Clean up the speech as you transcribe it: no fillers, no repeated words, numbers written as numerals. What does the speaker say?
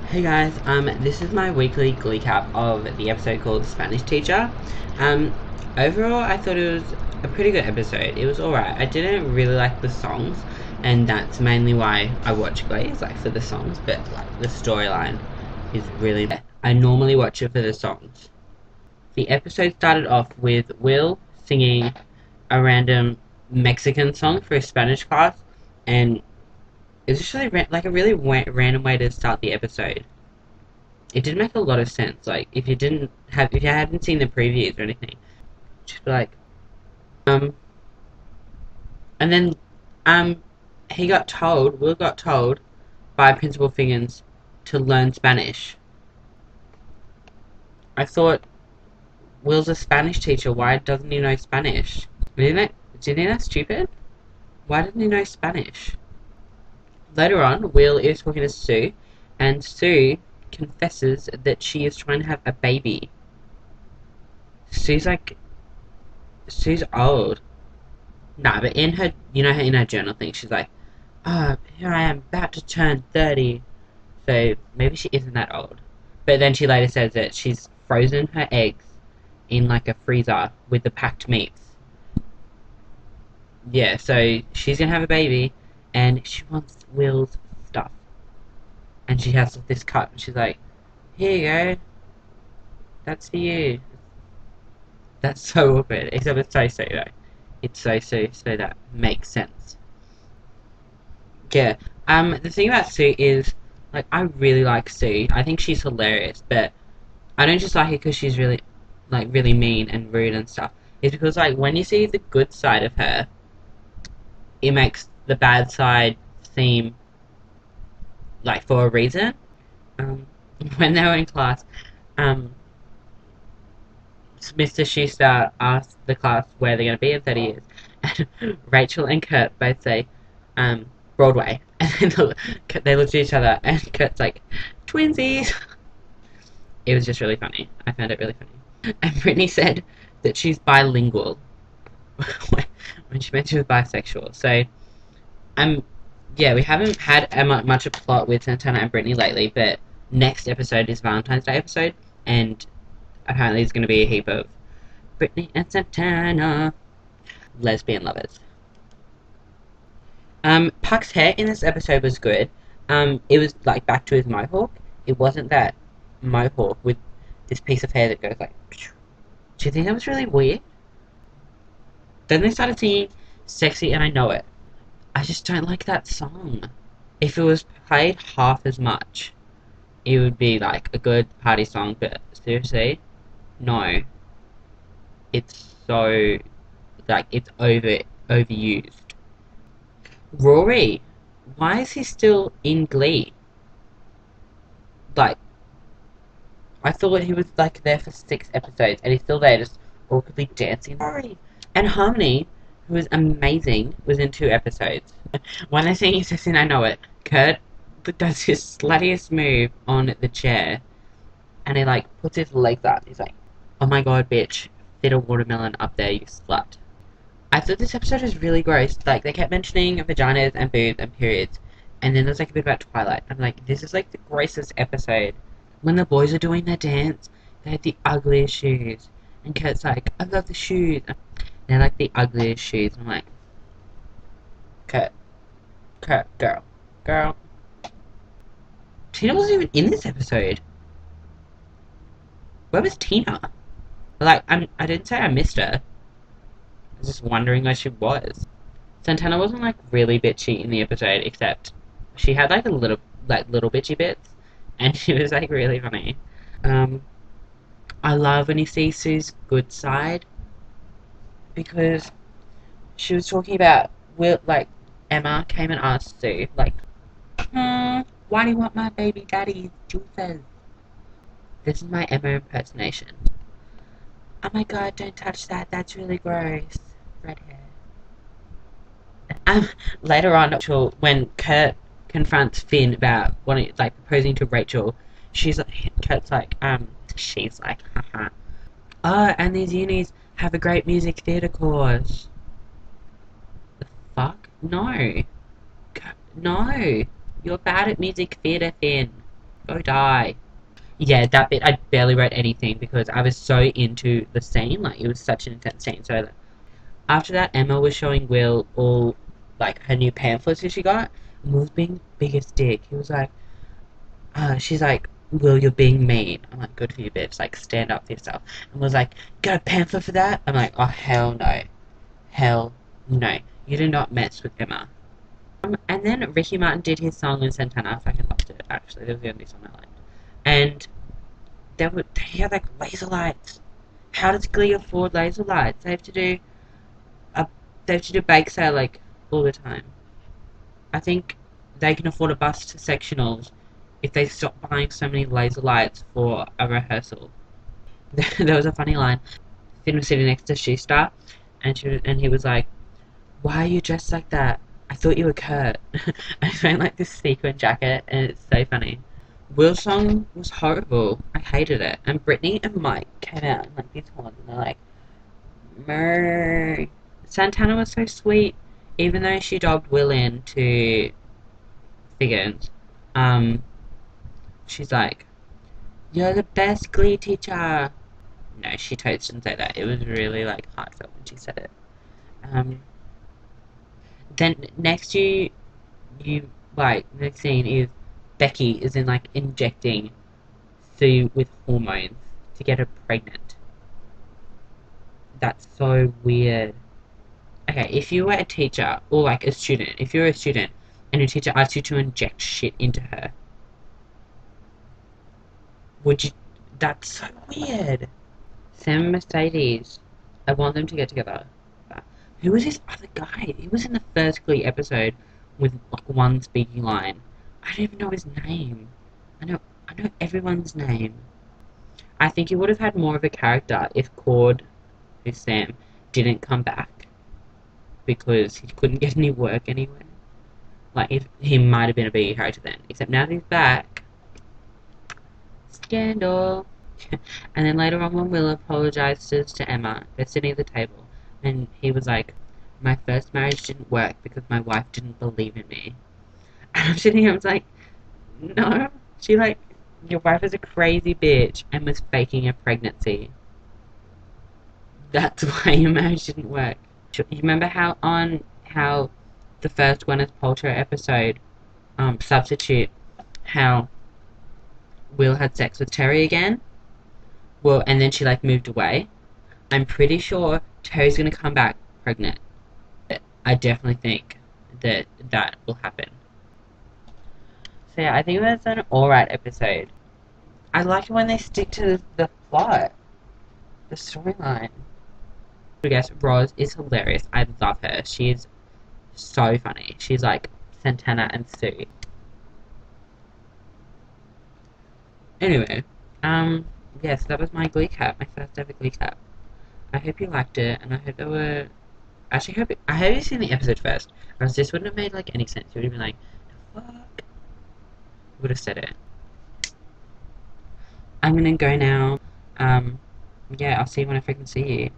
Hey guys, this is my weekly Glee-Cap of the episode called Spanish Teacher. Um, Overall, I thought it was a pretty good episode. It was alright. I didn't really like the songs, and that's mainly why I watch Glee, is like for the songs, but like the storyline is really. I normally watch it for the songs. The episode started off with Will singing a random Mexican song for his Spanish class, and it's just really like a really random way to start the episode. It did make a lot of sense. Like if you hadn't seen the previews or anything, just be like, um, and then, um, Will got told by Principal Figgins to learn Spanish. I thought Will's a Spanish teacher. Why doesn't he know Spanish? Do you think that's stupid? Why doesn't he know Spanish? Later on, Will is talking to Sue, and Sue confesses that she is trying to have a baby. Sue's old. Nah, but in her journal thing, she's like, oh, here I am, about to turn 30. So maybe she isn't that old. But then she later says that she's frozen her eggs in like a freezer with the packed meats. Yeah, so she's gonna have a baby, and she wants Will's stuff. And she has this cup, and she's like, here you go. That's for you. That's so awkward. Except it's so though. It's so that makes sense. Yeah. The thing about Sue is, like, I really like Sue. I think she's hilarious, but I don't just like her because she's really, like, really mean and rude and stuff. It's because, like, when you see the good side of her, it makes the bad side seem like for a reason. Um, when they were in class, um, Mr. Schuster asked the class where they're going to be in 30 years, and Rachel and Kurt both say, Broadway. And then they look at each other, and Kurt's like, twinsies! It was just really funny. I found it really funny. And Brittany said that she's bilingual when she meant she was bisexual. So, yeah, we haven't had much of a plot with Santana and Brittany lately, but next episode is Valentine's Day episode, and apparently there's going to be a heap of Brittany and Santana lesbian lovers. Puck's hair in this episode was good. It was like back to his mohawk. It wasn't that mohawk with this piece of hair that goes like. Do you think that was really weird? Then they started singing "Sexy" and I Know It. I just don't like that song. If it was played half as much, it would be like a good party song. But seriously, no. It's so like it's overused. Rory, why is he still in Glee? Like, I thought he was like there for 6 episodes, and he's still there, just awkwardly dancing. Rory and Harmony, who was amazing, was in 2 episodes. When they sing "Sexy" and I Know It, Kurt does his sluttiest move on the chair, and he like puts his legs up. He's like, "Oh my god, bitch, fit a watermelon up there, you slut." I thought this episode was really gross. Like, they kept mentioning vaginas and boobs and periods. And then there's like a bit about Twilight. I'm like, this is like the grossest episode. When the boys are doing their dance, they had the ugliest shoes. And Kurt's like, I love the shoes. And they're like the ugliest shoes. And I'm like, Kurt, girl. Tina wasn't even in this episode. Where was Tina? Like, I didn't say I missed her. I was just wondering where she was. Santana wasn't like really bitchy in the episode, except she had like little bitchy bits, and she was like really funny. I love when you see Sue's good side, because she was talking about Emma came and asked Sue like, why do you want my baby daddy's juices? This is my Emma impersonation. Oh my god, don't touch that, that's really gross. Red hair. Later on, when Kurt confronts Finn about proposing to Rachel, Kurt's like, haha. Oh, and these unis have a great music theatre course. The fuck? No. No. You're bad at music theatre, Finn. Go die. Yeah, that bit I barely wrote anything because I was so into the scene. Like, it was such an intense scene. So after that, Emma was showing Will all like her new pamphlets that she got. And Will's being biggest dick. He was like, she's like, Will, you're being mean. I'm like, good for you, bitch. Like, stand up for yourself. And was like, got a pamphlet for that? I'm like, oh, hell no. Hell no. You do not mess with Emma. And then Ricky Martin did his song in Santana. I fucking loved it, actually. That was the only song I liked. And they had like laser lights. How does Glee afford laser lights? A they have to do bake sale like all the time. I think they can afford a bus to sectionals if they stop buying so many laser lights for a rehearsal. There was a funny line. Finn was sitting next to She-Star, and he was like, "Why are you dressed like that? I thought you were Kurt." I found like this sequin jacket, and it's so funny. Will's song was horrible. I hated it. And Brittany and Mike came out in like these horns, and they're like, "Murr." Santana was so sweet, even though she dobbed Will in to Figgins. She's like, "You're the best Glee teacher." No, she totally didn't say that. It was really like heartfelt when she said it. Um, then you like next scene is Becky is in like injecting Sue with hormones to get her pregnant. That's so weird. Okay, if you were a teacher or like a student, if you're a student and your teacher asked you to inject shit into her, would you? That's so weird. Sam and Mercedes, I want them to get together. Who was this other guy? He was in the first Glee episode with like one speaking line. I don't even know his name. I know everyone's name. I think he would have had more of a character if Cord, who's Sam, didn't come back because he couldn't get any work anywhere. Like, if he might have been a bigger character then. Except now that he's back, scandal. And then later on, when Will apologizes to Emma, they're sitting at the table, and he was like, "My first marriage didn't work because my wife didn't believe in me." And I'm sitting here, I was like, no. She like, your wife is a crazy bitch and was faking a pregnancy. That's why your marriage didn't work. You remember how the first Gwyneth Paltrow episode, Substitute, how Will had sex with Terry again? Well, and then she like moved away. I'm pretty sure Terry's gonna come back pregnant. I definitely think that will happen. So yeah, I think that's an alright episode. I like it when they stick to the plot, the storyline. I guess Roz is hilarious. I love her. She is so funny. She's like Santana and Sue. Anyway, yes, that was my Glee-Cap, my first ever Glee-Cap. I hope you liked it, and I hope there were. Actually, I hope you've seen the episode first, or else this wouldn't have made like any sense. You would have been like, "The fuck?" Would have said it. I'm gonna go now. Yeah, I'll see you when I freaking see you.